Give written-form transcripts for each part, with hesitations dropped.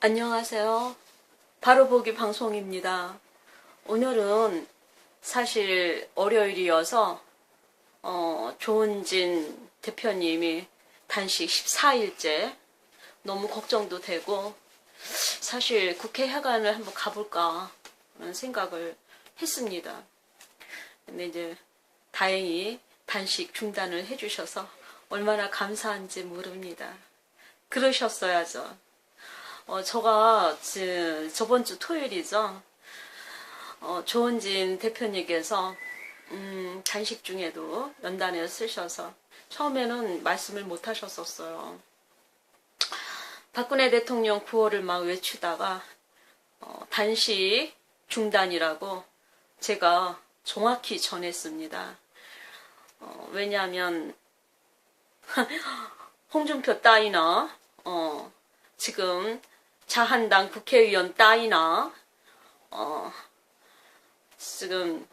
안녕하세요. 바로보기 방송입니다. 오늘은 사실 월요일이어서 조은진 대표님이 단식 14일째 너무 걱정도 되고 사실 국회 회관을 한번 가볼까 하는 생각을 했습니다. 근데 이제 다행히 단식 중단을 해주셔서 얼마나 감사한지 모릅니다. 그러셨어야죠. 제가 저번 주 토요일이죠. 조은진 대표님께서 단식 중에도 연단에 쓰셔서 처음에는 말씀을 못 하셨었어요. 박근혜 대통령 구호를 막 외치다가 단식 중단이라고 제가 정확히 전했습니다. 왜냐하면 홍준표 따위나 지금 자한당 국회의원 따위나 지금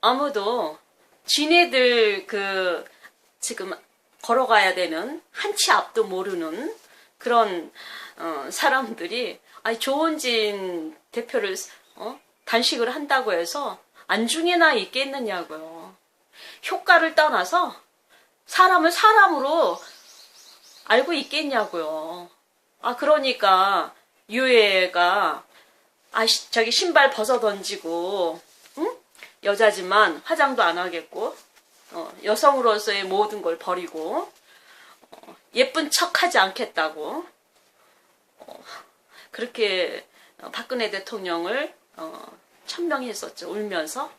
아무도 지네들 지금 걸어가야 되는 한 치 앞도 모르는 그런 사람들이 조은진 대표를 단식을 한다고 해서 안중에나 있겠느냐고요. 효과를 떠나서 사람을 사람으로 알고 있겠냐고요. 그러니까 유해가 저기 신발 벗어 던지고 여자지만 화장도 안 하겠고 여성으로서의 모든 걸 버리고 예쁜 척하지 않겠다고 그렇게 박근혜 대통령을 천명했었죠. 울면서.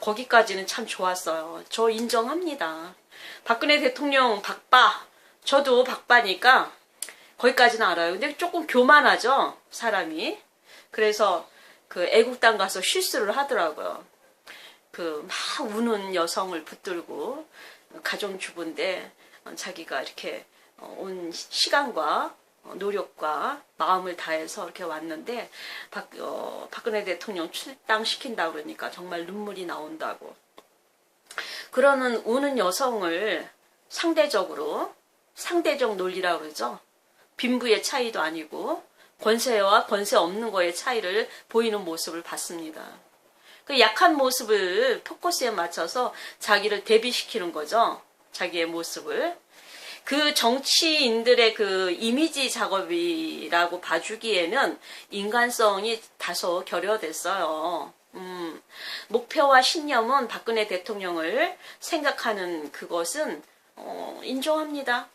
거기까지는 참 좋았어요. 저 인정합니다. 박근혜 대통령 박바, 저도 박바니까 거기까지는 알아요. 근데 조금 교만하죠, 사람이. 그래서 애국당 가서 실수를 하더라고요. 막 우는 여성을 붙들고 가정주부인데 자기가 이렇게 온 시간과 노력과 마음을 다해서 이렇게 왔는데 박근혜 대통령 출당시킨다고 그러니까 정말 눈물이 나온다고. 그러는 우는 여성을 상대적 논리라고 그러죠. 빈부의 차이도 아니고 권세와 권세 없는 거의 차이를 보이는 모습을 봤습니다. 그 약한 모습을 포커스에 맞춰서 자기를 대비시키는 거죠. 자기의 모습을. 그 정치인들의 이미지 작업이라고 봐주기에는 인간성이 다소 결여됐어요. 목표와 신념은 박근혜 대통령을 생각하는 그것은 인정합니다.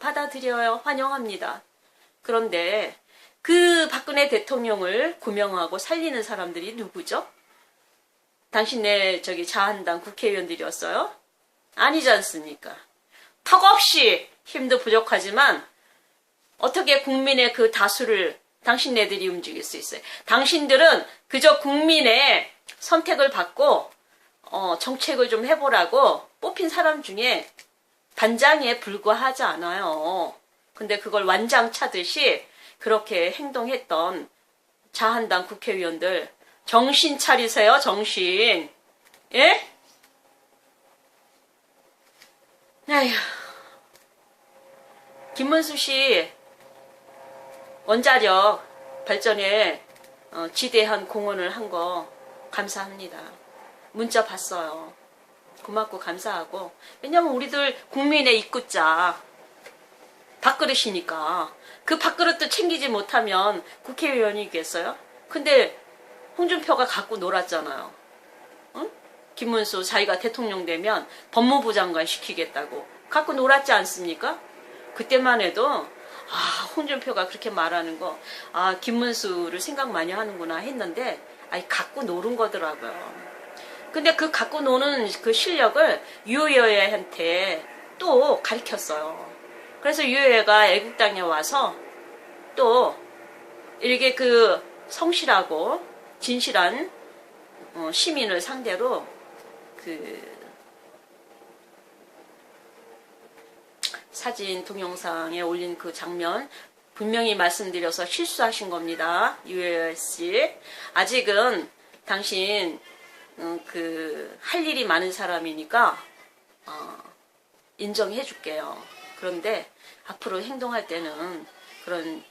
받아들여요. 환영합니다. 그런데 그 박근혜 대통령을 구명하고 살리는 사람들이 누구죠? 당신네 자한당 국회의원들이었어요? 아니지 않습니까? 턱없이 힘도 부족하지만 어떻게 국민의 그 다수를 당신네들이 움직일 수 있어요? 당신들은 그저 국민의 선택을 받고 정책을 좀 해보라고 뽑힌 사람 중에 반장에 불과하지 않아요. 근데 그걸 완장 차듯이 그렇게 행동했던 자한당 국회의원들 정신 차리세요. 정신. 예? 아휴. 김문수 씨 원자력 발전에 지대한 공헌을 한 거 감사합니다. 문자 봤어요. 고맙고 감사하고. 왜냐면 우리들 국민의 입구자 밥그릇이니까 그 밥그릇도 챙기지 못하면 국회의원이겠어요? 근데 홍준표가 갖고 놀았잖아요. 응? 김문수 자기가 대통령 되면 법무부 장관 시키겠다고 갖고 놀았지 않습니까? 그때만 해도 홍준표가 그렇게 말하는 거 김문수를 생각 많이 하는구나 했는데 갖고 노는 거더라고요. 근데 그 갖고 노는 그 실력을 유여애한테 또 가르쳤어요. 그래서 유여애가 애국당에 와서 또 이렇게 성실하고 진실한 시민을 상대로 사진 동영상에 올린 그 장면 분명히 말씀드려서 실수하신 겁니다. 유혜열 씨. 아직은 당신 할 일이 많은 사람이니까 인정해 줄게요. 그런데 앞으로 행동할 때는 그런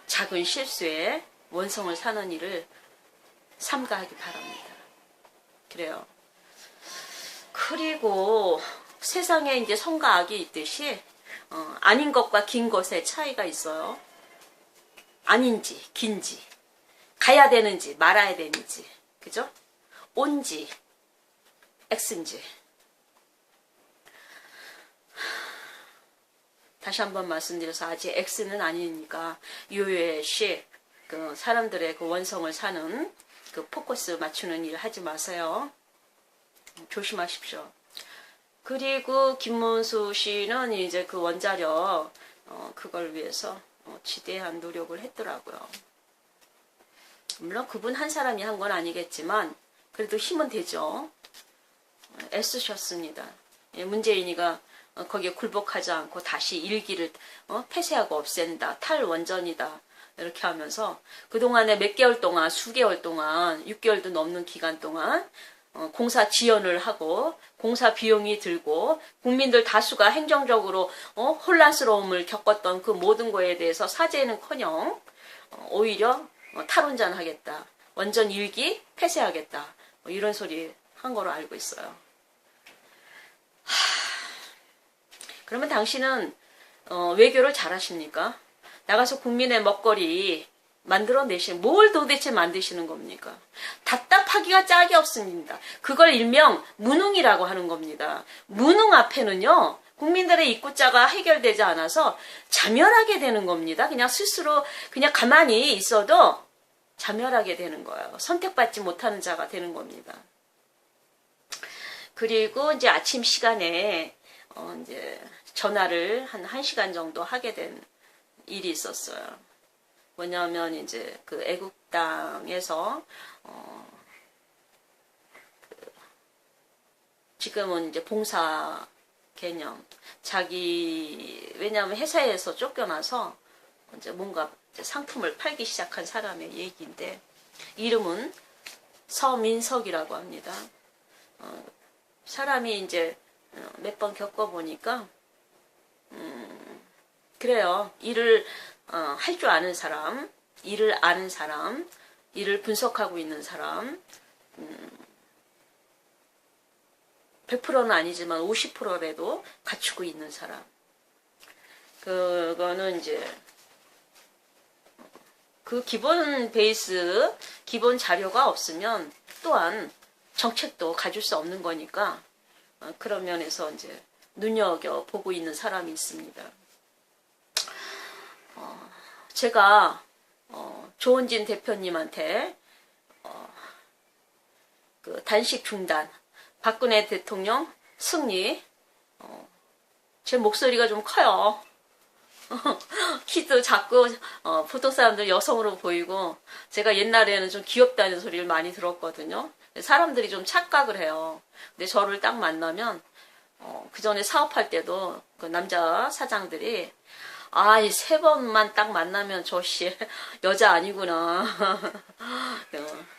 작은 실수에 원성을 사는 일을 삼가하기 바랍니다. 그래요. 그리고 세상에 이제 선과 악이 있듯이 아닌 것과 긴 것의 차이가 있어요. 아닌지, 긴지, 가야 되는지, 말아야 되는지, 그죠? 온지, X인지. 다시 한번 말씀드려서 아직 X는 아니니까 유효시 그 사람들의 그 원성을 사는 그 포커스 맞추는 일 하지 마세요. 조심하십시오. 그리고 김문수 씨는 이제 그 원자력 그걸 위해서 지대한 노력을 했더라고요. 물론 그분 한 사람이 한 건 아니겠지만 그래도 힘은 되죠. 애쓰셨습니다. 문재인이가 거기에 굴복하지 않고 다시 일기를 폐쇄하고 없앤다. 탈원전이다. 이렇게 하면서 그동안에 몇 개월 동안, 수개월 동안, 6개월도 넘는 기간 동안 공사 지연을 하고 공사 비용이 들고 국민들 다수가 행정적으로 혼란스러움을 겪었던 그 모든 거에 대해서 사죄는커녕 오히려 탈원전하겠다. 원전 일기 폐쇄하겠다. 이런 소리 한 거로 알고 있어요. 그러면 당신은 외교를 잘하십니까? 나가서 국민의 먹거리 만들어내시는 뭘 도대체 만드시는 겁니까? 답답하기가 짝이 없습니다. 그걸 일명 무능이라고 하는 겁니다. 무능 앞에는요. 국민들의 입구자가 해결되지 않아서 자멸하게 되는 겁니다. 그냥 스스로 그냥 가만히 있어도 자멸하게 되는 거예요. 선택받지 못하는 자가 되는 겁니다. 그리고 이제 아침 시간에 이제 전화를 한 1시간 정도 하게 된 일이 있었어요. 뭐냐면 이제 그 애국당에서 지금은 이제 봉사 개념 왜냐하면 회사에서 쫓겨나서 이제 뭔가 이제 상품을 팔기 시작한 사람의 얘기인데 이름은 서민석이라고 합니다. 사람이 이제 몇 번 겪어보니까 그래요. 일을 할 줄 아는 사람, 일을 아는 사람, 일을 분석하고 있는 사람 100%는 아니지만 50%라도 갖추고 있는 사람. 그거는 이제 그 기본 베이스, 기본 자료가 없으면 또한 정책도 가질 수 없는 거니까 그런 면에서 이제 눈여겨보고 있는 사람이 있습니다. 제가 조은진 대표님한테 그 단식 중단, 박근혜 대통령 승리, 제 목소리가 좀 커요. 키도 작고 보통 사람들 여성으로 보이고 제가 옛날에는 좀 귀엽다는 소리를 많이 들었거든요. 사람들이 좀 착각을 해요. 근데 저를 딱 만나면 그 전에 사업할 때도 그 남자 사장들이 이 3번만 딱 만나면 저씨 여자 아니구나.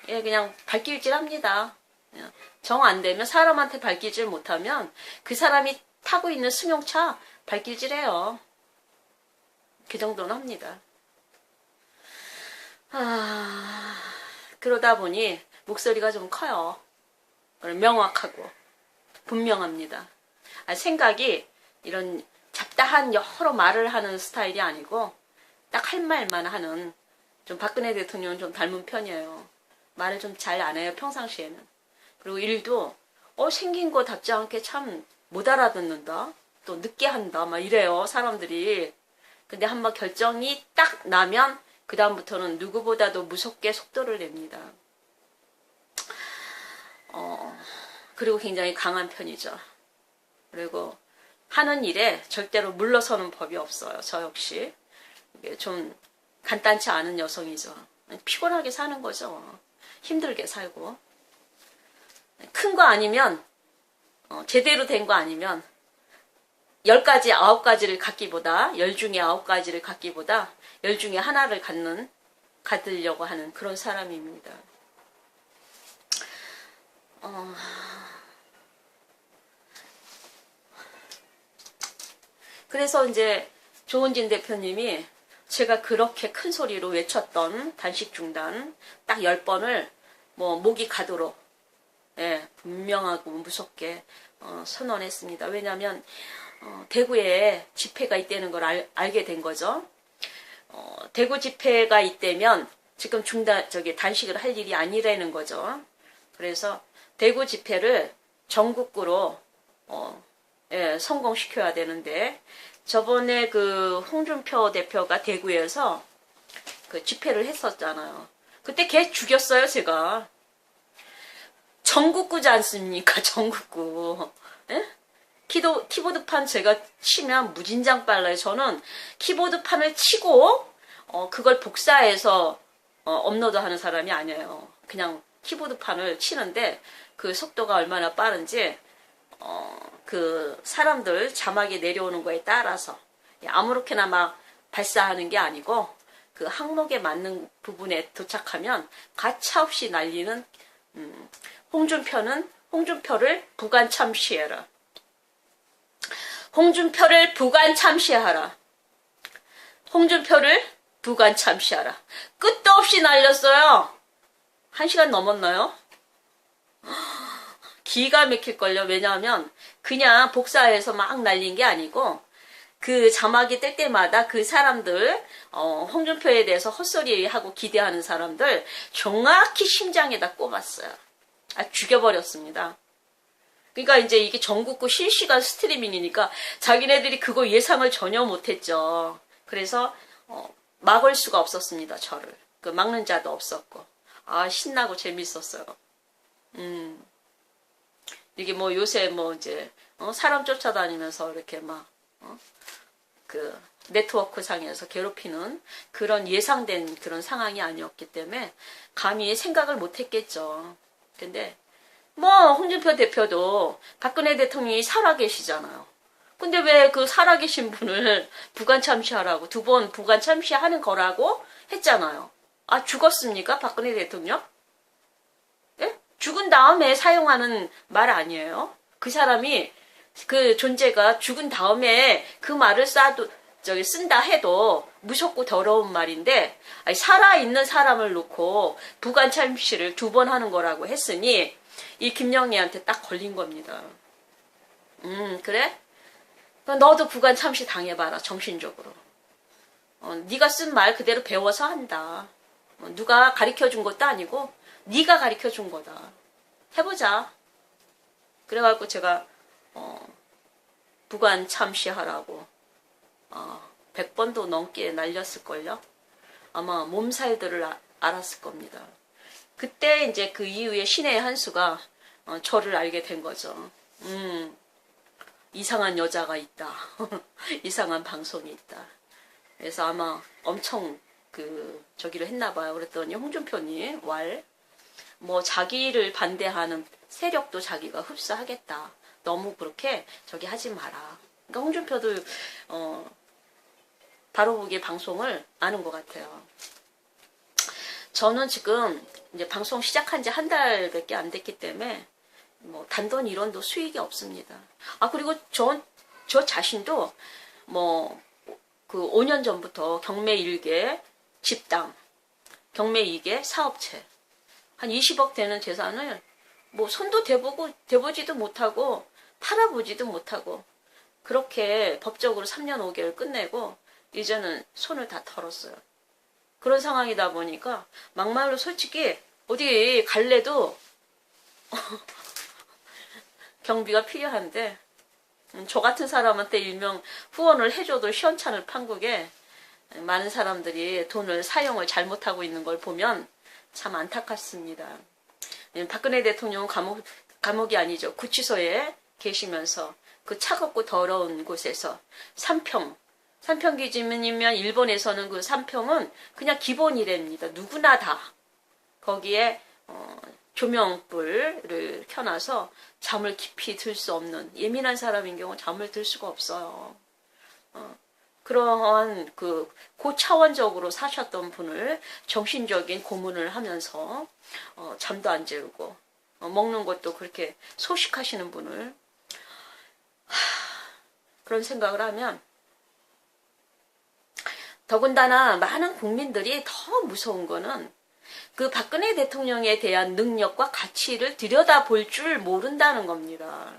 그냥 발길질합니다. 정 안 되면 사람한테 발길질 못하면 그 사람이 타고 있는 승용차 발길질해요. 그 정도는 합니다. 그러다 보니 목소리가 좀 커요. 명확하고 분명합니다. 생각이 이런 잡다한 여러 말을 하는 스타일이 아니고 딱 할 말만 하는, 좀 박근혜 대통령은 좀 닮은 편이에요. 말을 좀 잘 안 해요, 평상시에는. 그리고 일도 생긴 거 답지 않게 참 못 알아듣는다, 또 늦게 한다 막 이래요, 사람들이. 근데 한번 결정이 딱 나면 그 다음부터는 누구보다도 무섭게 속도를 냅니다. 그리고 굉장히 강한 편이죠. 그리고 하는 일에 절대로 물러서는 법이 없어요. 저 역시 좀 간단치 않은 여성이죠. 피곤하게 사는 거죠. 힘들게 살고. 큰 거 아니면, 제대로 된 거 아니면 10가지, 9가지를 갖기보다, 10 중에 9가지를 갖기보다 10 중에 하나를 갖으려고 하는 그런 사람입니다. 그래서 이제 조은진 대표님이 제가 그렇게 큰 소리로 외쳤던 단식 중단 딱 10번을 뭐 목이 가도록 예, 분명하고 무섭게 선언했습니다. 왜냐하면 대구에 집회가 있다는 걸 알게 된 거죠. 대구 집회가 있다면 지금 단식을 할 일이 아니라는 거죠. 그래서 대구 집회를 전국구로 예, 성공시켜야 되는데 저번에 그 홍준표 대표가 대구에서 그 집회를 했었잖아요. 그때 걔 죽였어요, 제가. 전국구지 않습니까? 전국구. 예? 키보드판 제가 치면 무진장 빨라요. 저는 키보드판을 치고 그걸 복사해서 업로드하는 사람이 아니에요. 그냥 키보드판을 치는데 그 속도가 얼마나 빠른지 그 사람들 자막이 내려오는 거에 따라서 아무렇게나 막 발사하는 게 아니고 그 항목에 맞는 부분에 도착하면 가차없이 날리는 홍준표를 부관 참시해라. 홍준표를 부관 참시하라. 홍준표를 부관 참시하라. 끝도 없이 날렸어요. 1시간 넘었나요? 기가 막힐걸요. 왜냐하면 그냥 복사해서 막 날린 게 아니고 그 자막이 뜰 때마다 그 사람들 홍준표에 대해서 헛소리하고 기대하는 사람들 정확히 심장에다 꼽았어요. 죽여버렸습니다. 그러니까 이제 이게 전국구 실시간 스트리밍이니까 자기네들이 그거 예상을 전혀 못했죠. 그래서 막을 수가 없었습니다. 저를. 그 막는 자도 없었고. 신나고 재밌었어요. 이게 뭐 요새 뭐 이제 사람 쫓아다니면서 이렇게 막 그 네트워크 상에서 괴롭히는 그런 예상된 그런 상황이 아니었기 때문에 감히 생각을 못했겠죠. 근데 뭐 홍준표 대표도 박근혜 대통령이 살아계시잖아요. 근데 왜 그 살아계신 분을 부관 참시하라고 2번 부관 참시하는 거라고 했잖아요. 죽었습니까? 박근혜 대통령? 예? 죽은 다음에 사용하는 말 아니에요? 그 사람이 그 존재가 죽은 다음에 그 말을 쓴다 해도 무섭고 더러운 말인데 살아있는 사람을 놓고 부관 참시를 2번 하는 거라고 했으니 이 김영희한테 딱 걸린 겁니다. 그래? 너도 부관 참시 당해봐라. 정신적으로. 네가 쓴 말 그대로 배워서 한다. 누가 가르쳐준 것도 아니고 네가 가르쳐준 거다. 해보자. 그래갖고 제가 부관 참시하라고 100번도 넘게 날렸을걸요. 아마 몸살들을 알았을 겁니다. 그때 이제 그 이후에 신의 한 수가 저를 알게 된 거죠. 이상한 여자가 있다. 이상한 방송이 있다. 그래서 아마 엄청 저기를 했나 봐요. 그랬더니 홍준표님 뭐 자기를 반대하는 세력도 자기가 흡수하겠다. 너무 그렇게 저기 하지 마라. 그러니까 홍준표도 바로보기 방송을 아는 것 같아요. 저는 지금 이제 방송 시작한 지 1달밖에 안 됐기 때문에 뭐 단돈 1원도 수익이 없습니다. 그리고 저 자신도 뭐 그 5년 전부터 경매 1개 집당, 경매 2개 사업체 한 20억 되는 재산을 뭐 손도 대보지도 못하고 팔아보지도 못하고 그렇게 법적으로 3년 5개월 끝내고 이제는 손을 다 털었어요. 그런 상황이다 보니까 막말로 솔직히 어디 갈래도 경비가 필요한데 저 같은 사람한테 일명 후원을 해줘도 시원찮을 판국에 많은 사람들이 돈을 사용을 잘못하고 있는 걸 보면 참 안타깝습니다. 박근혜 대통령은 감옥이 아니죠. 구치소에 계시면서 그 차갑고 더러운 곳에서 삼평기지면이면 일본에서는 그 3평은 그냥 기본이랍니다. 누구나 다. 거기에 조명불을 켜놔서 잠을 깊이 들 수 없는 예민한 사람인 경우 잠을 들 수가 없어요. 그러한 고차원적으로 사셨던 분을 정신적인 고문을 하면서 잠도 안 재우고 먹는 것도 그렇게 소식하시는 분을 그런 생각을 하면 더군다나 많은 국민들이 더 무서운 거는 그 박근혜 대통령에 대한 능력과 가치를 들여다볼 줄 모른다는 겁니다.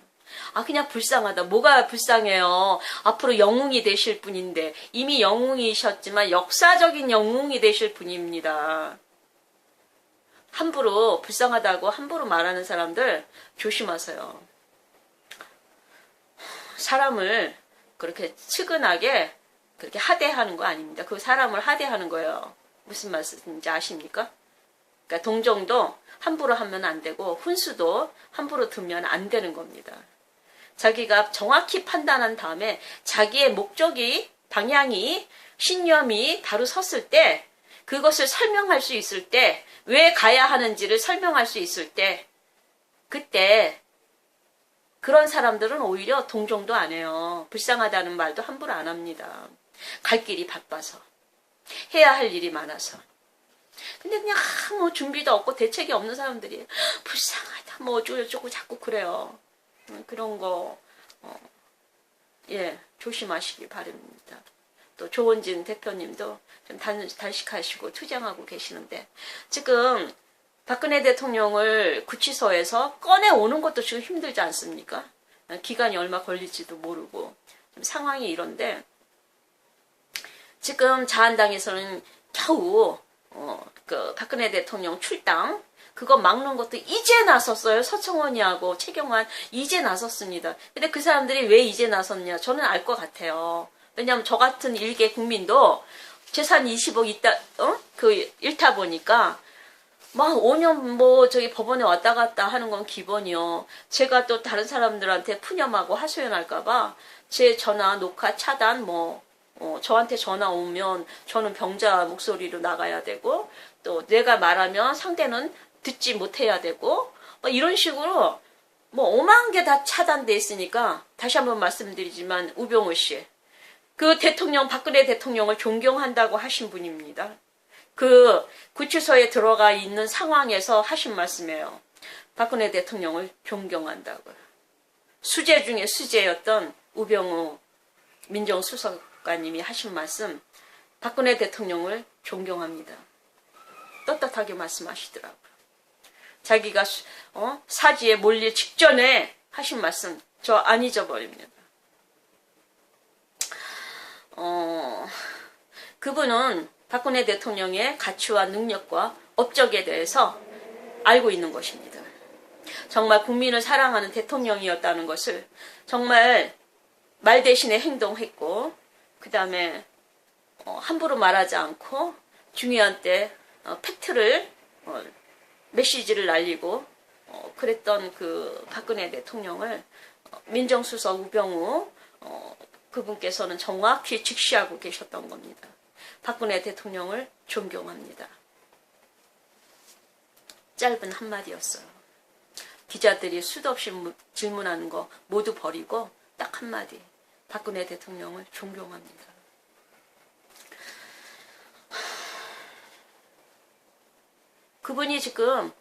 아, 그냥 불쌍하다. 뭐가 불쌍해요. 앞으로 영웅이 되실 분인데, 이미 영웅이셨지만 역사적인 영웅이 되실 분입니다. 함부로 불쌍하다고 함부로 말하는 사람들 조심하세요. 사람을 그렇게 측은하게 그렇게 하대하는 거 아닙니다. 그 사람을 하대하는 거예요. 무슨 말씀인지 아십니까? 그러니까 동정도 함부로 하면 안 되고 훈수도 함부로 두면 안 되는 겁니다. 자기가 정확히 판단한 다음에 자기의 목적이, 방향이, 신념이 바로 섰을 때, 그것을 설명할 수 있을 때, 왜 가야 하는지를 설명할 수 있을 때, 그때 그런 사람들은 오히려 동정도 안 해요. 불쌍하다는 말도 함부로 안 합니다. 갈 길이 바빠서, 해야 할 일이 많아서. 근데 그냥 뭐 준비도 없고 대책이 없는 사람들이 불쌍하다 뭐 어쩌고 자꾸 그래요. 그런 거 조심하시기 바랍니다. 또 조원진 대표님도 좀 단식하시고 투쟁하고 계시는데 지금 박근혜 대통령을 구치소에서 꺼내오는 것도 지금 힘들지 않습니까? 기간이 얼마 걸릴지도 모르고 좀 상황이 이런데 지금 자한당에서는 겨우 그 박근혜 대통령 출당 그거 막는 것도 이제 나섰어요. 서청원이하고 최경환 이제 나섰습니다. 근데 그 사람들이 왜 이제 나섰냐? 저는 알 것 같아요. 왜냐하면 저 같은 일개 국민도 재산 20억 있다, 그 잃다 보니까 막 5년 저기 법원에 왔다 갔다 하는 건 기본이요. 제가 또 다른 사람들한테 푸념하고 하소연할까봐 제 전화 녹화 차단 저한테 전화 오면 저는 병자 목소리로 나가야 되고 또 내가 말하면 상대는 듣지 못해야 되고 이런 식으로 오만 개 다 차단돼 있으니까 다시 한번 말씀드리지만 우병우 씨 그 대통령 박근혜 대통령을 존경한다고 하신 분입니다. 그 구치소에 들어가 있는 상황에서 하신 말씀이에요. 박근혜 대통령을 존경한다고요. 수재 중에 수재였던 우병우 민정수석관님이 하신 말씀 박근혜 대통령을 존경합니다. 떳떳하게 말씀하시더라고요. 자기가 사지에 몰릴 직전에 하신 말씀 저 안 잊어버립니다. 그분은 박근혜 대통령의 가치와 능력과 업적에 대해서 알고 있는 것입니다. 정말 국민을 사랑하는 대통령이었다는 것을 정말 말 대신에 행동했고 그 다음에 함부로 말하지 않고 중요한 때 팩트를 메시지를 날리고 그랬던 그 박근혜 대통령을 민정수석 우병우 그분께서는 정확히 직시하고 계셨던 겁니다. 박근혜 대통령을 존경합니다. 짧은 한마디였어요. 기자들이 수도 없이 질문하는 거 모두 버리고 딱 한마디. 박근혜 대통령을 존경합니다. 그분이 지금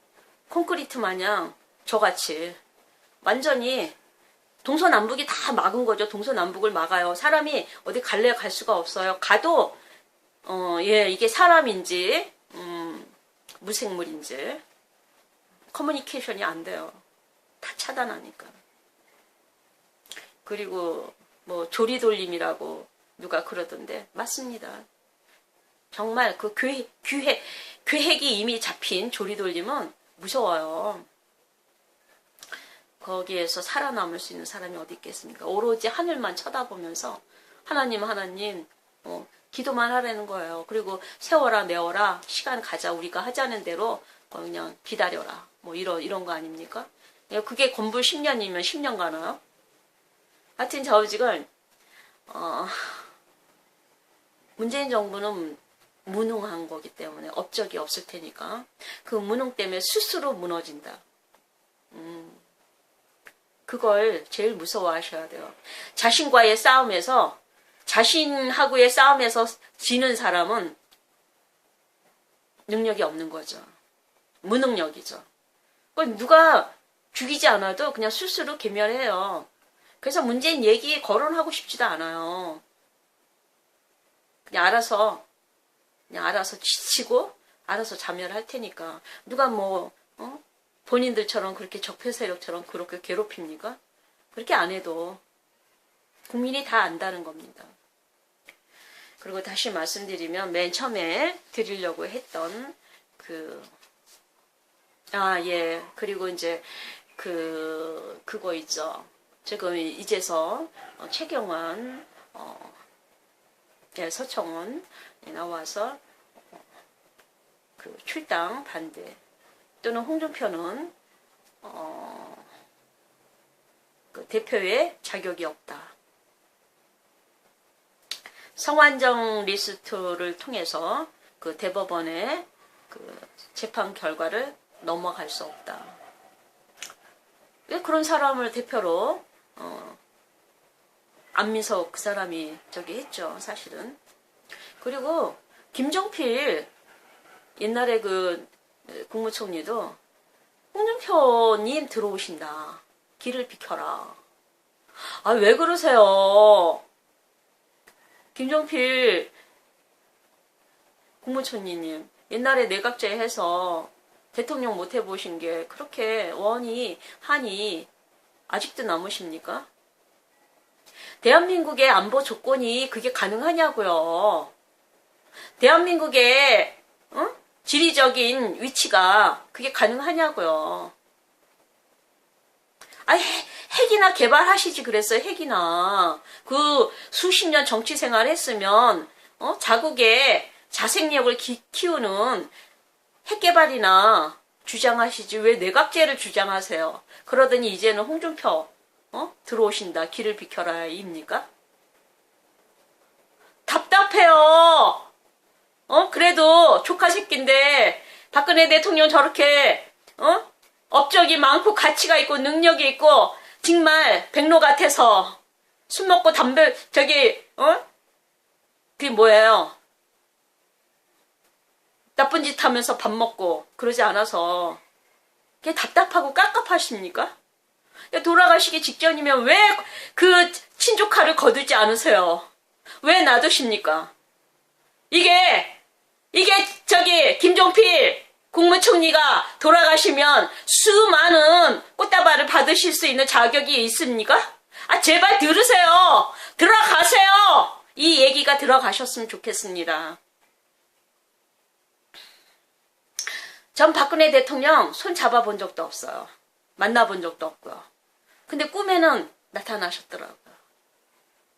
콘크리트 마냥 저같이 완전히 동서남북이 다 막은 거죠. 동서남북을 막아요. 사람이 어디 갈래 갈 수가 없어요. 가도 이게 사람인지 무생물인지 커뮤니케이션이 안 돼요. 다 차단하니까. 그리고 조리돌림이라고 누가 그러던데 맞습니다. 정말 그 계획이 이미 잡힌 조리돌림은 무서워요. 거기에서 살아남을 수 있는 사람이 어디 있겠습니까? 오로지 하늘만 쳐다보면서 하나님 기도만 하라는 거예요. 그리고 세워라 내어라 시간 가자 우리가 하자는 대로 그냥 기다려라 이런 거 아닙니까? 그게 건불 10년이면 10년 가나요? 하여튼 좌우지간 문재인 정부는 무능한 거기 때문에 업적이 없을 테니까 그 무능 때문에 스스로 무너진다. 그걸 제일 무서워하셔야 돼요. 자신과의 싸움에서 자신하고의 싸움에서 지는 사람은 능력이 없는 거죠. 무능력이죠. 누가 죽이지 않아도 그냥 스스로 괴멸해요. 그래서 문재인 얘기에 거론하고 싶지도 않아요. 그냥 알아서 지치고 알아서 자멸할 테니까 누가 뭐 본인들처럼 그렇게 적폐 세력처럼 그렇게 괴롭힙니까? 그렇게 안 해도 국민이 다 안다는 겁니다. 그리고 다시 말씀드리면 맨 처음에 드리려고 했던 그리고 이제 그거 있죠. 지금 이제서 최경환 서청원 나와서 그 출당 반대 또는 홍준표는 그 대표의 자격이 없다. 성완종 리스트를 통해서 그 대법원의 그 재판 결과를 넘어갈 수 없다. 왜 그런 사람을 대표로 안민석 그 사람이 저기 했죠, 사실은. 그리고 김종필 옛날에 그 국무총리도 홍준표님 들어오신다. 길을 비켜라. 아, 왜 그러세요? 김종필 국무총리님 옛날에 내각제 해서 대통령 못 해보신 게 그렇게 원이 한이 아직도 남으십니까? 대한민국의 안보 조건이 그게 가능하냐고요. 대한민국의 지리적인 위치가 그게 가능하냐고요. 아니 핵이나 개발하시지 그랬어요. 핵이나 그 수십 년 정치 생활 했으면 자국의 자생력을 키우는 핵 개발이나 주장하시지 왜 내각제를 주장하세요? 그러더니 이제는 홍준표 들어오신다. 길을 비켜라 입니까? 답답해요. 그래도 조카 새끼인데 박근혜 대통령 저렇게 업적이 많고 가치가 있고 능력이 있고 정말 백로 같아서 술 먹고 담배 그게 뭐예요? 나쁜 짓 하면서 밥 먹고 그러지 않아서 그게 답답하고 깝깝하십니까? 돌아가시기 직전이면 왜 그 친조카를 거두지 않으세요? 왜 놔두십니까? 이게 김종필 국무총리가 돌아가시면 수많은 꽃다발을 받으실 수 있는 자격이 있습니까? 아, 제발 들으세요. 들어가세요. 이 얘기가 들어가셨으면 좋겠습니다. 전 박근혜 대통령 손 잡아본 적도 없어요. 만나본 적도 없고요. 근데 꿈에는 나타나셨더라고요.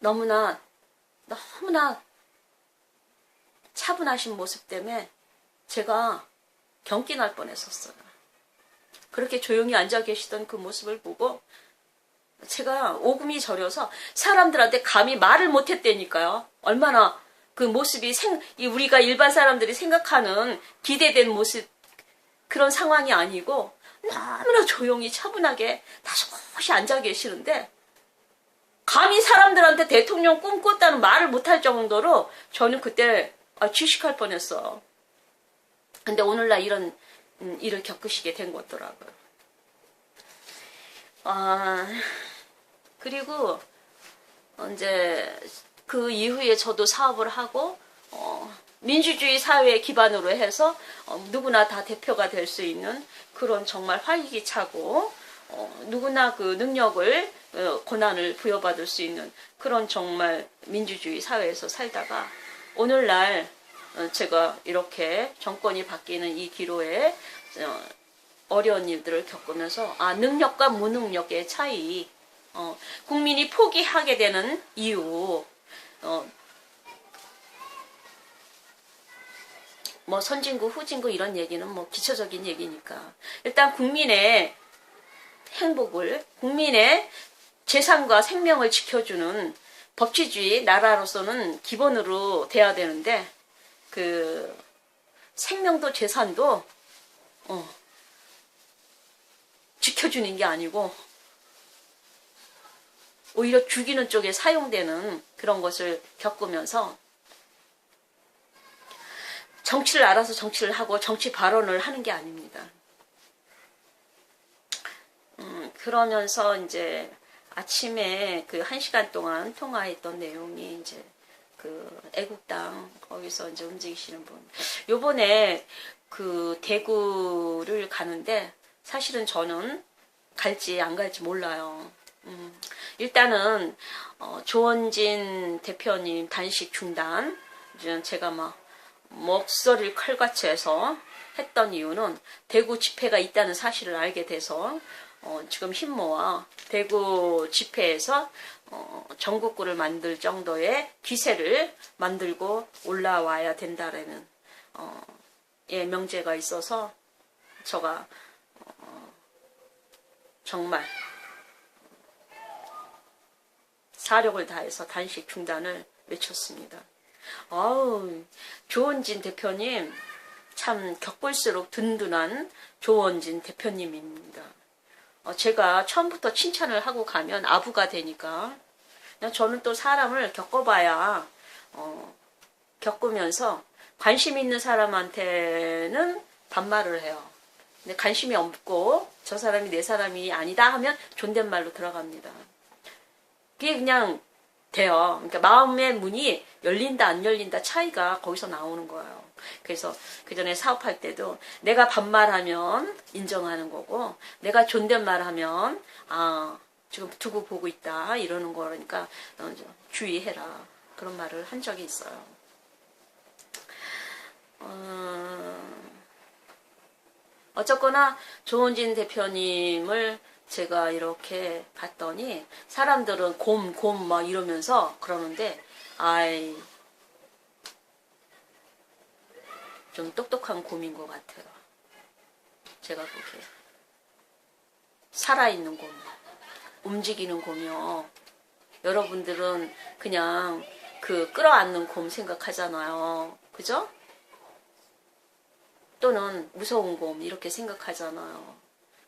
너무나 차분하신 모습 때문에 제가 경기 날 뻔했었어요. 그렇게 조용히 앉아 계시던 그 모습을 보고 제가 오금이 저려서 사람들한테 감히 말을 못했다니까요. 얼마나 그 모습이 우리가 일반 사람들이 생각하는 기대된 모습 그런 상황이 아니고 너무나 조용히 차분하게 다소곳이 앉아 계시는데 감히 사람들한테 대통령 꿈꿨다는 말을 못할 정도로 저는 그때 취직할 뻔했어. 근데 오늘날 이런 일을 겪으시게 된 거더라고요. 그리고 이제 그 이후에 저도 사업을 하고 민주주의 사회의 기반으로 해서 누구나 다 대표가 될 수 있는 그런 정말 활기차고 누구나 그 능력을 권한을 부여받을 수 있는 그런 정말 민주주의 사회에서 살다가 오늘날 제가 이렇게 정권이 바뀌는 이 기로에 어려운 일들을 겪으면서 능력과 무능력의 차이, 국민이 포기하게 되는 이유, 뭐 선진국, 후진국 이런 얘기는 뭐 기초적인 얘기니까 일단 국민의 행복을, 국민의 재산과 생명을 지켜주는 법치주의 나라로서는 기본으로 돼야 되는데 그 생명도 재산도 지켜주는 게 아니고 오히려 죽이는 쪽에 사용되는 그런 것을 겪으면서 정치를 알아서 정치를 하고 정치 발언을 하는 게 아닙니다. 그러면서 이제 아침에 그 1시간 동안 통화했던 내용이 이제 그 애국당 거기서 이제 움직이시는 분. 요번에 그 대구를 가는데 사실은 저는 갈지 안 갈지 몰라요. 일단은 조원진 대표님 단식 중단 제가 막 목소리를 칼같이 해서 했던 이유는 대구 집회가 있다는 사실을 알게 돼서 지금 힘 모아 대구 집회에서 전국구를 만들 정도의 기세를 만들고 올라와야 된다라는 예, 명제가 있어서 제가 정말 사력을 다해서 단식 중단을 외쳤습니다. 아우, 조원진 대표님 참 겪을수록 든든한 조원진 대표님입니다. 제가 처음부터 칭찬을 하고 가면 아부가 되니까 저는 또 사람을 겪어봐야 겪으면서 관심 있는 사람한테는 반말을 해요. 근데 관심이 없고 저 사람이 내 사람이 아니다 하면 존댓말로 들어갑니다. 그게 그냥 돼요. 그러니까 마음의 문이 열린다 안 열린다 차이가 거기서 나오는 거예요. 그래서 그 전에 사업할 때도 내가 반말하면 인정하는 거고 내가 존댓말하면 지금 두고 보고 있다 이러는 거니까 주의해라 그런 말을 한 적이 있어요. 어쨌거나 조원진 대표님을 제가 이렇게 봤더니 사람들은 곰 막 이러면서 그러는데 아이 좀 똑똑한 곰인 것 같아요. 제가 보기에 살아있는 곰, 움직이는 곰이요. 여러분들은 그냥 그 끌어안는 곰 생각하잖아요. 그죠? 또는 무서운 곰 이렇게 생각하잖아요.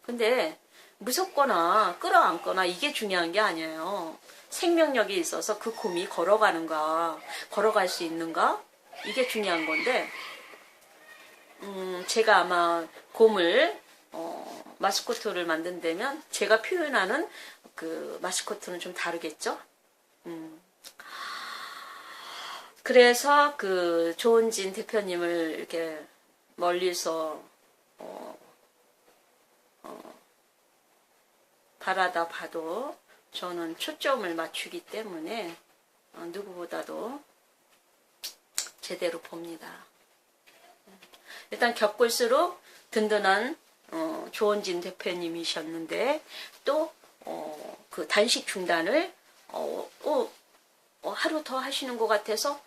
근데 무섭거나 끌어안거나 이게 중요한 게 아니에요. 생명력이 있어서 그 곰이 걸어가는가, 걸어갈 수 있는가 이게 중요한 건데 제가 아마 곰을 마스코트를 만든다면 제가 표현하는 그 마스코트는 좀 다르겠죠. 그래서 그 조원진 대표님을 이렇게 멀리서 바라다 봐도 저는 초점을 맞추기 때문에 누구보다도 제대로 봅니다. 일단 겪을수록 든든한 조원진 대표님이셨는데 또 그 단식 중단을 하루 더 하시는 것 같아서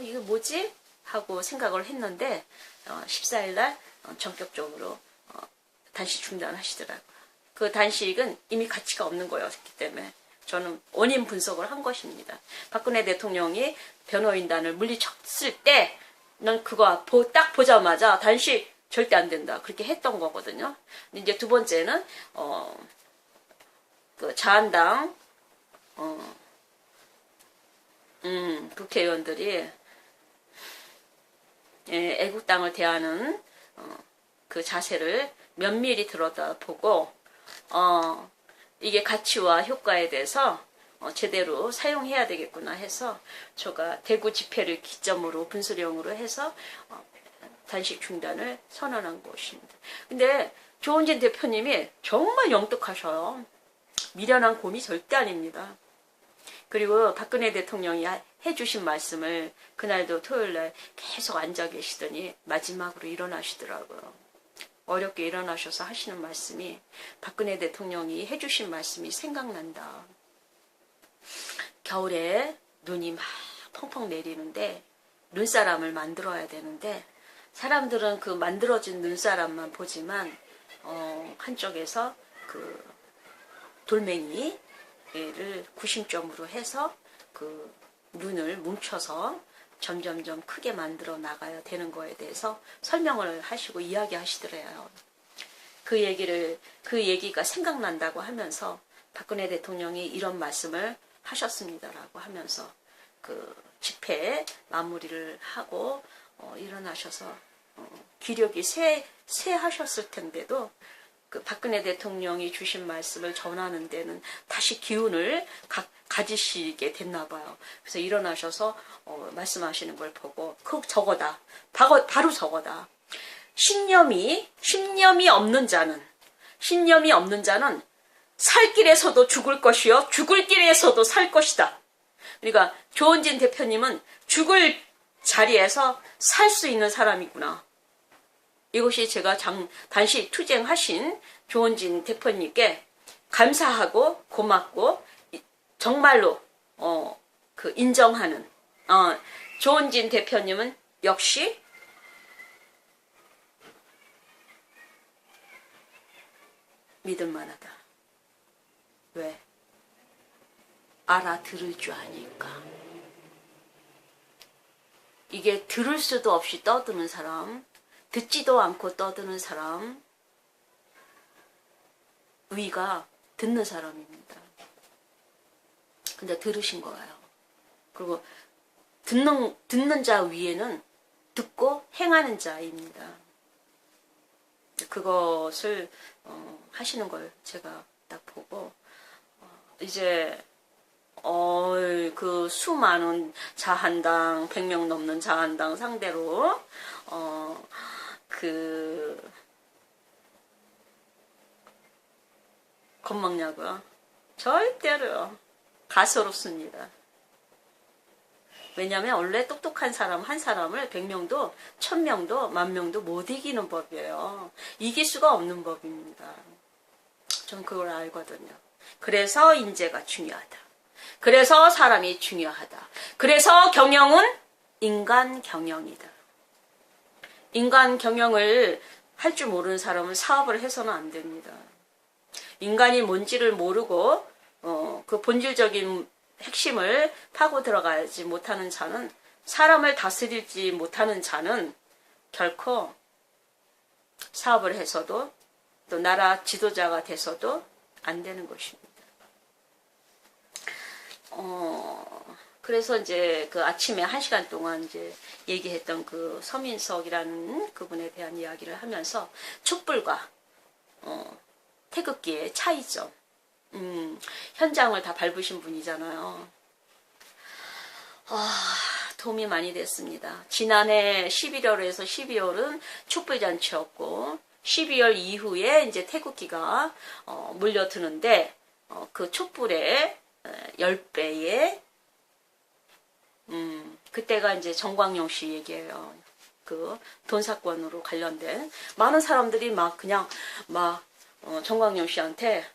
이거 뭐지? 하고 생각을 했는데 14일 날 전격적으로 단식 중단하시더라고요. 그 단식은 이미 가치가 없는 거였기 때문에 저는 원인 분석을 한 것입니다. 박근혜 대통령이 변호인단을 물리쳤을 때 난 그거 딱 보자마자 단식 절대 안 된다 그렇게 했던 거거든요. 근데 이제 두 번째는 그 자한당 국회의원들이 애국당을 대하는 그 자세를 면밀히 들여다보고 이게 가치와 효과에 대해서 제대로 사용해야 되겠구나 해서 제가 대구 집회를 기점으로 분수령으로 해서 단식 중단을 선언한 것입니다. 근데 조원진 대표님이 정말 영특하셔요. 미련한 곰이 절대 아닙니다. 그리고 박근혜 대통령이 해주신 말씀을 그날도 토요일날 계속 앉아 계시더니 마지막으로 일어나시더라고요. 어렵게 일어나셔서 하시는 말씀이 박근혜 대통령이 해주신 말씀이 생각난다. 겨울에 눈이 막 펑펑 내리는데 눈사람을 만들어야 되는데 사람들은 그 만들어진 눈사람만 보지만 한쪽에서 그 돌멩이를 구심점으로 해서 그 눈을 뭉쳐서 점점점 크게 만들어 나가야 되는 거에 대해서 설명을 하시고 이야기하시더래요. 그 얘기가 생각난다고 하면서 박근혜 대통령이 이런 말씀을 하셨습니다라고 하면서 그 집회 마무리를 하고 일어나셔서 기력이 쇠하셨을 텐데도 그 박근혜 대통령이 주신 말씀을 전하는 데는 다시 기운을 가지시게 됐나 봐요. 그래서 일어나셔서 말씀하시는 걸 보고 그 저거다. 바로 저거다. 신념이 없는 자는 살 길에서도 죽을 것이요 죽을 길에서도 살 것이다. 그러니까 조원진 대표님은 죽을 자리에서 살 수 있는 사람이구나. 이것이 제가 단시 투쟁하신 조원진 대표님께 감사하고 고맙고 정말로 그 인정하는 조원진 대표님은 역시 믿을만하다. 왜? 알아들을 줄 아니까. 이게 들을 수도 없이 떠드는 사람, 듣지도 않고 떠드는 사람, 위가 듣는 사람입니다. 근데 들으신 거예요. 그리고 듣는 자 위에는 듣고 행하는 자입니다. 그것을 하시는 걸 제가 딱 보고 이제 그 수많은 자한당 100명 넘는 자한당 상대로 겁먹냐고요? 절대로요. 가소롭습니다. 왜냐하면 원래 똑똑한 사람 한 사람을 100명도 1000명도 10,000명도 못 이기는 법이에요. 이길 수가 없는 법입니다. 전 그걸 알거든요. 그래서 인재가 중요하다. 그래서 사람이 중요하다. 그래서 경영은 인간 경영이다. 인간 경영을 할 줄 모르는 사람은 사업을 해서는 안 됩니다. 인간이 뭔지를 모르고 그 본질적인 핵심을 파고 들어가지 못하는 자는, 사람을 다스리지 못하는 자는 결코 사업을 해서도 또 나라 지도자가 돼서도 안 되는 것입니다. 그래서 이제 그 아침에 1시간 동안 이제 얘기했던 그 서민석이라는 그분에 대한 이야기를 하면서 촛불과 태극기의 차이점, 현장을 다 밟으신 분이잖아요. 도움이 많이 됐습니다. 지난해 11월에서 12월은 촛불잔치였고 12월 이후에 이제 태극기가 몰려드는데 그 촛불의 10배의 그때가 이제 정광용 씨 얘기예요. 그 돈 사건으로 관련된 많은 사람들이 정광용 씨한테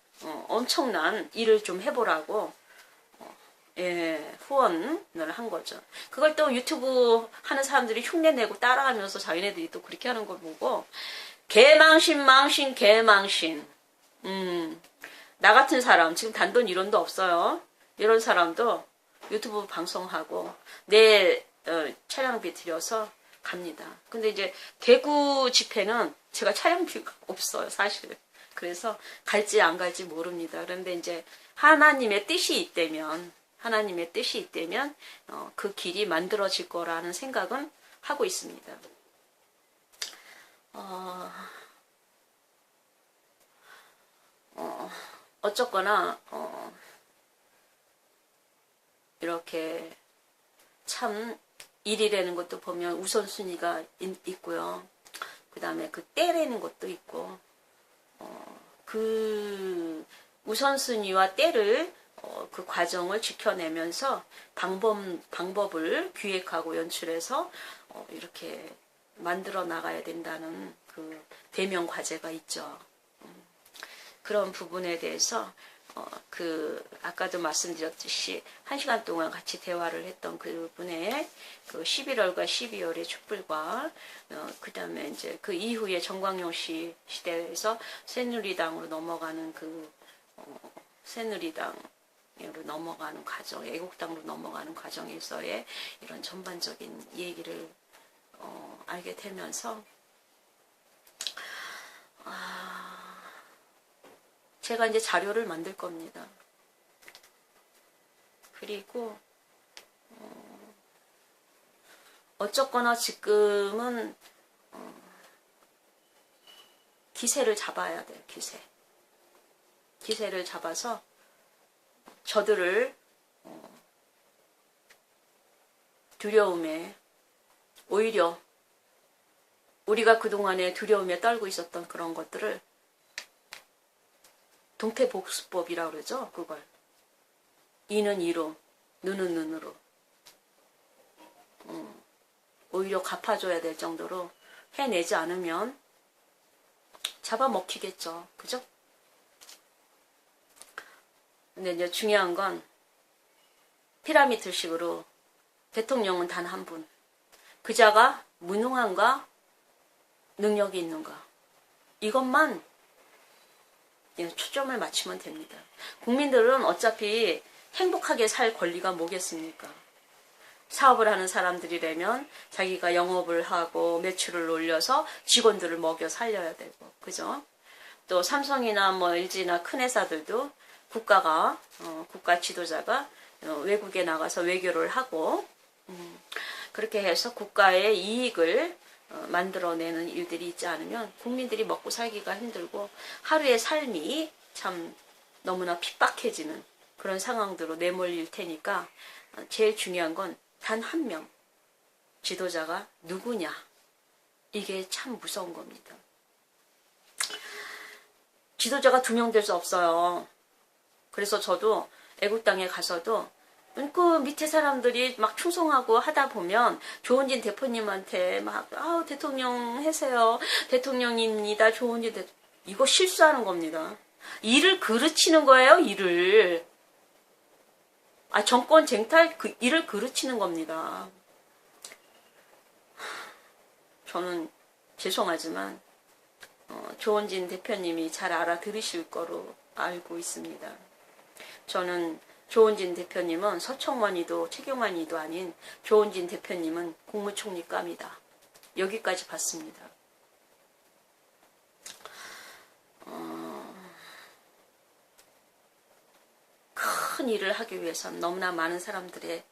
엄청난 일을 좀 해보라고 후원을 한 거죠. 그걸 또 유튜브 하는 사람들이 흉내내고 따라하면서 자기네들이 또 그렇게 하는 걸 보고 개망신. 나 같은 사람 지금 단돈 1원도 없어요. 이런 사람도 유튜브 방송하고 내 촬영비 들여서 갑니다. 근데 이제 대구 집회는 제가 촬영비가 없어요, 사실. 그래서 갈지 안 갈지 모릅니다. 그런데 이제 하나님의 뜻이 있다면 그 길이 만들어질 거라는 생각은 하고 있습니다. 어쨌거나 이렇게 참 일이라는 것도 보면 우선순위가 있고요. 그 다음에 그 때라는 것도 있고 그 우선순위와 때를 그 과정을 지켜내면서 방법을 기획하고 연출해서 이렇게 만들어 나가야 된다는 그 대명 과제가 있죠. 그런 부분에 대해서 아까도 말씀드렸듯이 1시간 동안 같이 대화를 했던 그분의 그 11월과 12월의 촛불과 그 다음에 이제 그 이후에 정광용 씨 시대에서 새누리당으로 넘어가는 새누리당으로 넘어가는 과정, 애국당으로 넘어가는 과정에서의 이런 전반적인 얘기를 알게 되면서 제가 이제 자료를 만들 겁니다. 그리고 어쨌거나 지금은 기세를 잡아야 돼요. 기세를 잡아서 저들을 두려움에, 오히려 우리가 그동안에 두려움에 떨고 있었던 그런 것들을 동태복수법이라고 그러죠. 그걸 이는 이로, 눈은 눈으로 오히려 갚아줘야 될 정도로 해내지 않으면 잡아먹히겠죠. 그죠? 근데 이제 중요한 건 피라미드식으로 대통령은 단 한 분. 그자가 무능한가 능력이 있는가. 이것만 초점을 맞추면 됩니다. 국민들은 어차피 행복하게 살 권리가 뭐겠습니까? 사업을 하는 사람들이라면 자기가 영업을 하고 매출을 올려서 직원들을 먹여 살려야 되고, 그죠? 또 삼성이나 뭐 LG나 큰 회사들도 국가 지도자가 외국에 나가서 외교를 하고 그렇게 해서 국가의 이익을 만들어내는 일들이 있지 않으면 국민들이 먹고 살기가 힘들고 하루의 삶이 참 너무나 핍박해지는 그런 상황들로 내몰릴 테니까 제일 중요한 건 단 한 명 지도자가 누구냐, 이게 참 무서운 겁니다. 지도자가 2명 될 수 없어요. 그래서 저도 애국 땅에 가서도 그 밑에 사람들이 막 충성하고 하다 보면 조은진 대표님한테 막 대통령 하세요, 대통령입니다, 조은진 이거 실수하는 겁니다. 일을 그르치는 거예요. 일을 정권 쟁탈 일을 그르치는 겁니다. 저는 죄송하지만 조은진 대표님이 잘 알아들으실 거로 알고 있습니다. 저는 조은진 대표님은 서청원이도 최경환이도 아닌 조은진 대표님은 국무총리감이다. 여기까지 봤습니다. 큰 일을 하기 위해서는 너무나 많은 사람들의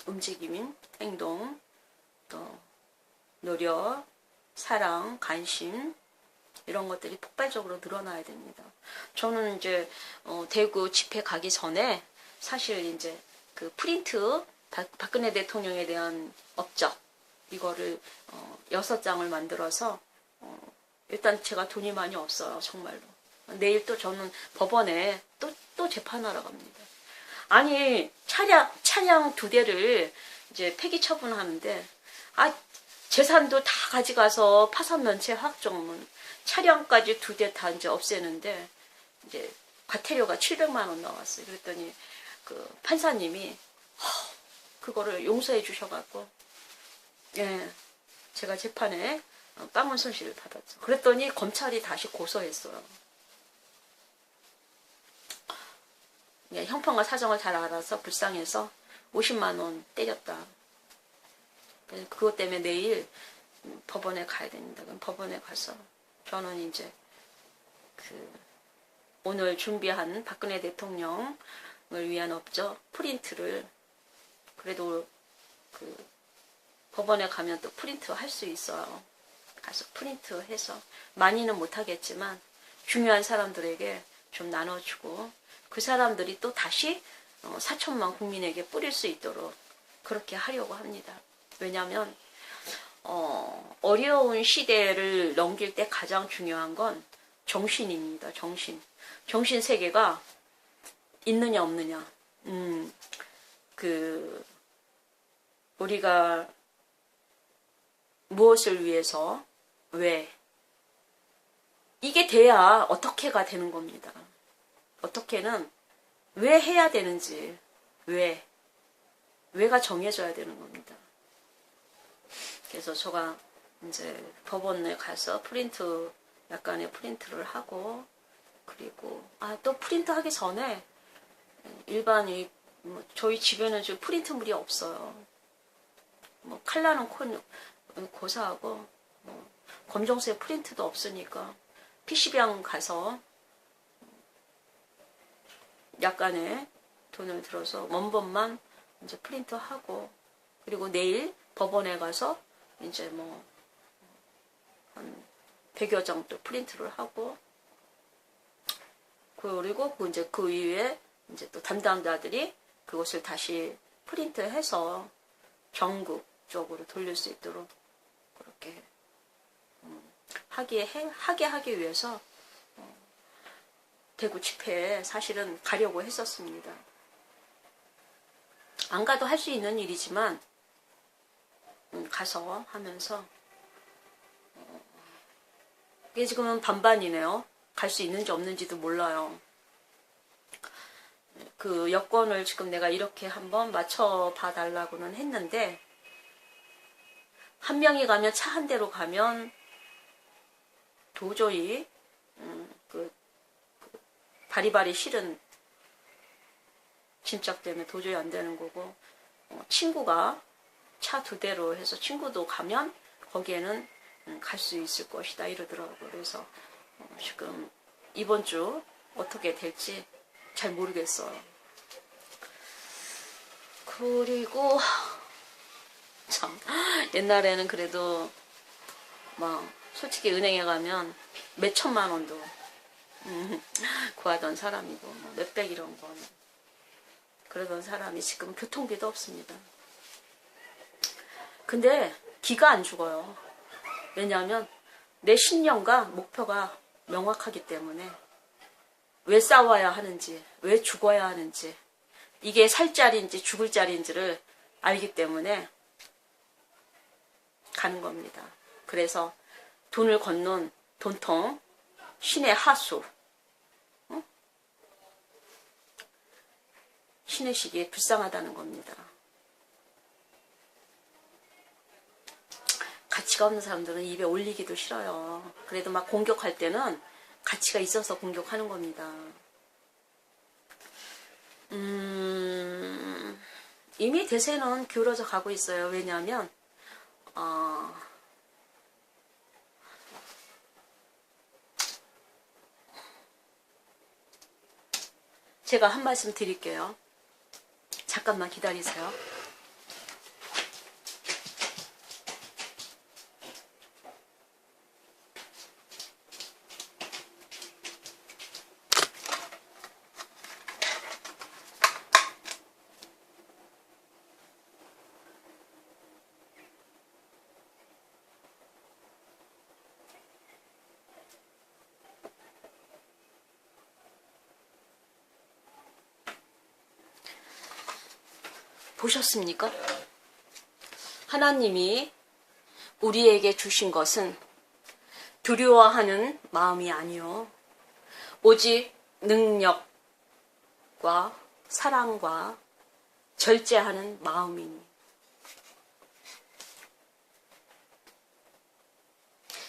움직임, 행동, 또 노력, 사랑, 관심 이런 것들이 폭발적으로 늘어나야 됩니다. 저는 이제 대구 집회 가기 전에 사실 이제 그 프린트 박근혜 대통령에 대한 업적 이거를 6장을 만들어서 일단 제가 돈이 많이 없어요. 정말로. 내일 또 저는 법원에 또 재판하러 갑니다. 아니 차량 2대를 이제 폐기 처분하는데 재산도 다 가져가서 파산면체 확정문 차량까지 2대 다 이제 없애는데 이제 과태료가 700만 원 나왔어요. 그랬더니 그 판사님이 그거를 용서해 주셔갖고 제가 재판에 빵원 손실을 받았죠. 그랬더니 검찰이 다시 고소했어요. 형편과 사정을 잘 알아서 불쌍해서 50만 원 때렸다. 그것 때문에 내일 법원에 가야 됩니다. 그럼 법원에 가서 저는 이제 오늘 준비한 박근혜 대통령을 위한 업적 프린트를 그래도 법원에 가면 또 프린트 할 수 있어요. 가서 프린트 해서 많이는 못하겠지만 중요한 사람들에게 좀 나눠주고 그 사람들이 또 다시 4천만 국민에게 뿌릴 수 있도록 그렇게 하려고 합니다. 왜냐하면 어려운 시대를 넘길 때 가장 중요한 건 정신입니다. 정신 세계가 있느냐 없느냐. 우리가 무엇을 위해서 왜 이게 돼야 어떻게가 되는 겁니다. 어떻게는 왜 해야 되는지 왜가 정해져야 되는 겁니다. 그래서 제가 이제 법원에 가서 약간의 프린트를 하고 그리고 또 프린트 하기 전에 일반 저희 집에는 지금 프린트물이 없어요. 칼라는 고사하고 검정색 프린트도 없으니까 PC방 가서 약간의 돈을 들어서 원본만 이제 프린트하고 그리고 내일 법원에 가서 이제 한 100여 장 또 프린트를 하고, 그리고 이제 그 이후에 이제 또 담당자들이 그것을 다시 프린트해서 전국적으로 돌릴 수 있도록 그렇게 하게 하기 위해서 대구 집회에 사실은 가려고 했었습니다. 안 가도 할 수 있는 일이지만 가서 하면서 이게 지금은 반반이네요. 갈 수 있는지 없는지도 몰라요. 그 여권을 지금 내가 이렇게 한번 맞춰봐 달라고는 했는데, 한 명이 가면 차 한 대로 가면 도저히 그 바리바리 실은 짐짝 때문에 도저히 안 되는 거고, 친구가 차 2대로 해서 친구도 가면 거기에는 갈 수 있을 것이다 이러더라고요. 그래서 지금 이번 주 어떻게 될지 잘 모르겠어요. 그리고 참 옛날에는 그래도 막 솔직히 은행에 가면 몇 천만 원도 구하던 사람이고 뭐 몇백 이런 거 그러던 사람이 지금 교통비도 없습니다. 근데 기가 안 죽어요. 왜냐하면 내 신념과 목표가 명확하기 때문에 왜 싸워야 하는지, 왜 죽어야 하는지, 이게 살 자리인지 죽을 자리인지를 알기 때문에 가는 겁니다. 그래서 돈을 건넌 돈통, 신의 하수, 신의 시기에 불쌍하다는 겁니다. 가치가 없는 사람들은 입에 올리기도 싫어요. 그래도 막 공격할 때는 가치가 있어서 공격하는 겁니다. 이미 대세는 기울어져 가고 있어요. 왜냐하면 제가 한 말씀 드릴게요. 잠깐만 기다리세요. 보셨습니까? 하나님이 우리에게 주신 것은 두려워하는 마음이 아니요, 오직 능력과 사랑과 절제하는 마음이니.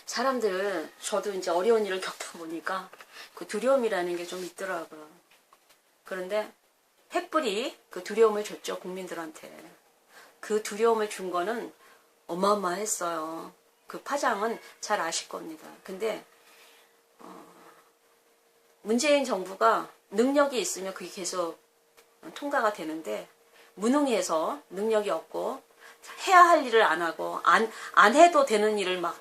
사람들, 저도 이제 어려운 일을 겪다 보니까 그 두려움이라는 게 좀 있더라고요. 그런데 횃불이 그 두려움을 줬죠, 국민들한테. 그 두려움을 준 거는 어마어마했어요. 그 파장은 잘 아실 겁니다. 근데 문재인 정부가 능력이 있으면 그게 계속 통과가 되는데, 무능해서 능력이 없고 해야 할 일을 안 하고 안 해도 되는 일을 막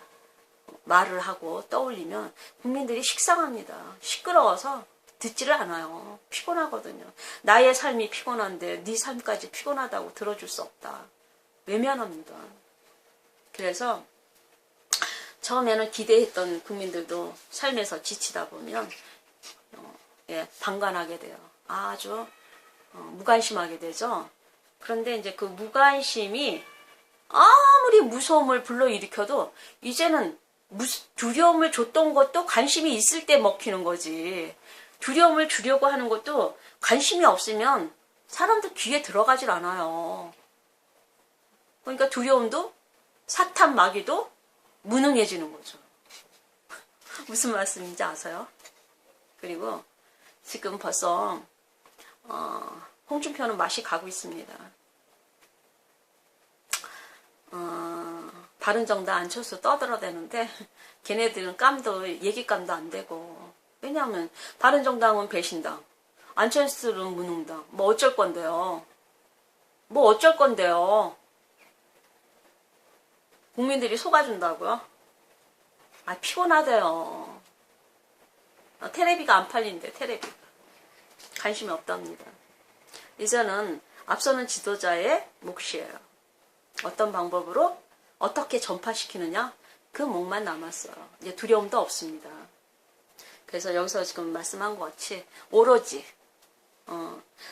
말을 하고 떠올리면 국민들이 식상합니다. 시끄러워서 듣지를 않아요. 피곤하거든요. 나의 삶이 피곤한데 네 삶까지 피곤하다고 들어줄 수 없다. 외면합니다. 그래서 처음에는 기대했던 국민들도 삶에서 지치다 보면 방관하게 돼요. 아주 무관심하게 되죠. 그런데 이제 그 무관심이 아무리 무서움을 불러일으켜도 이제는 두려움을 줬던 것도 관심이 있을 때 먹히는 거지. 두려움을 주려고 하는 것도 관심이 없으면 사람들 귀에 들어가질 않아요. 그러니까 두려움도 사탄 마귀도 무능해지는 거죠. 무슨 말씀인지 아세요? 그리고 지금 벌써 홍준표는 맛이 가고 있습니다. 바른정당 안철수 떠들어대는데 걔네들은 얘기감도 안 되고. 왜냐하면 바른정당은 배신당, 안철수는 무능당. 뭐 어쩔 건데요. 국민들이 속아준다고요? 아, 피곤하대요. 테레비가 안 팔린대, 테레비. 관심이 없답니다. 이제는 앞서는 지도자의 몫이에요. 어떤 방법으로 어떻게 전파시키느냐, 그 몫만 남았어요. 이제 두려움도 없습니다. 그래서 여기서 지금 말씀한 것 같이 오로지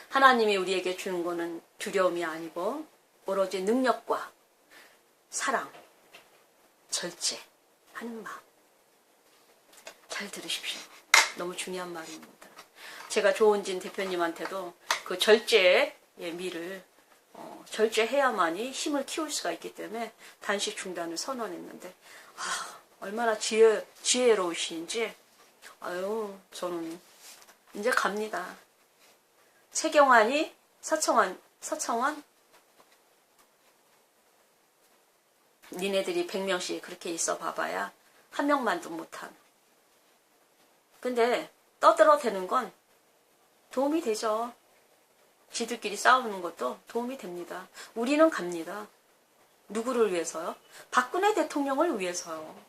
하나님이 우리에게 주는 거는 두려움이 아니고 오로지 능력과 사랑, 절제하는 마음. 잘 들으십시오. 너무 중요한 말입니다. 제가 조은진 대표님한테도 그 절제의 미를 절제해야만이 힘을 키울 수가 있기 때문에 단식 중단을 선언했는데 얼마나 지혜로우신지 아유 저는 이제 갑니다. 최경환이 서청원 니네들이 100명씩 그렇게 있어 봐봐야 한 명만도 못한. 근데 떠들어대는 건 도움이 되죠. 지들끼리 싸우는 것도 도움이 됩니다. 우리는 갑니다. 누구를 위해서요? 박근혜 대통령을 위해서요.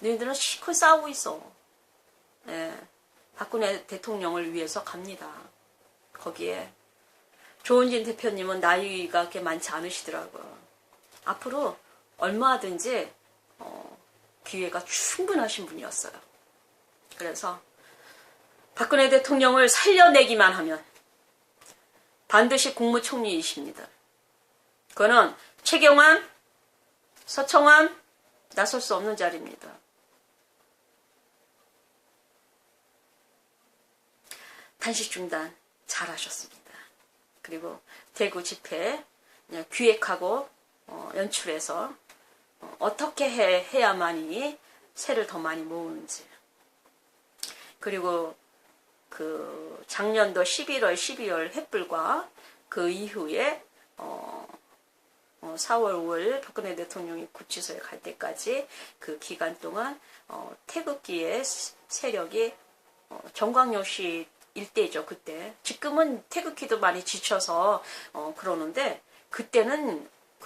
너희들은 실컷 싸우고 있어. 네, 박근혜 대통령을 위해서 갑니다. 거기에 조은진 대표님은 나이가 그렇게 많지 않으시더라고요. 앞으로 얼마든지 기회가 충분하신 분이었어요. 그래서 박근혜 대통령을 살려내기만 하면 반드시 국무총리이십니다. 그거는 최경환, 서청원 나설 수 없는 자리입니다. 단식 중단 잘하셨습니다. 그리고 대구 집회 기획하고 연출해서 어떻게 해야만이 새를 더 많이 모으는지. 그리고 그 작년도 11월, 12월 횃불과 그 이후에 4월, 5월 박근혜 대통령이 구치소에 갈 때까지 그 기간 동안 태극기의 세력이 정광용씨 일대죠. 그때 지금은 태극기도 많이 지쳐서 그러는데 그때는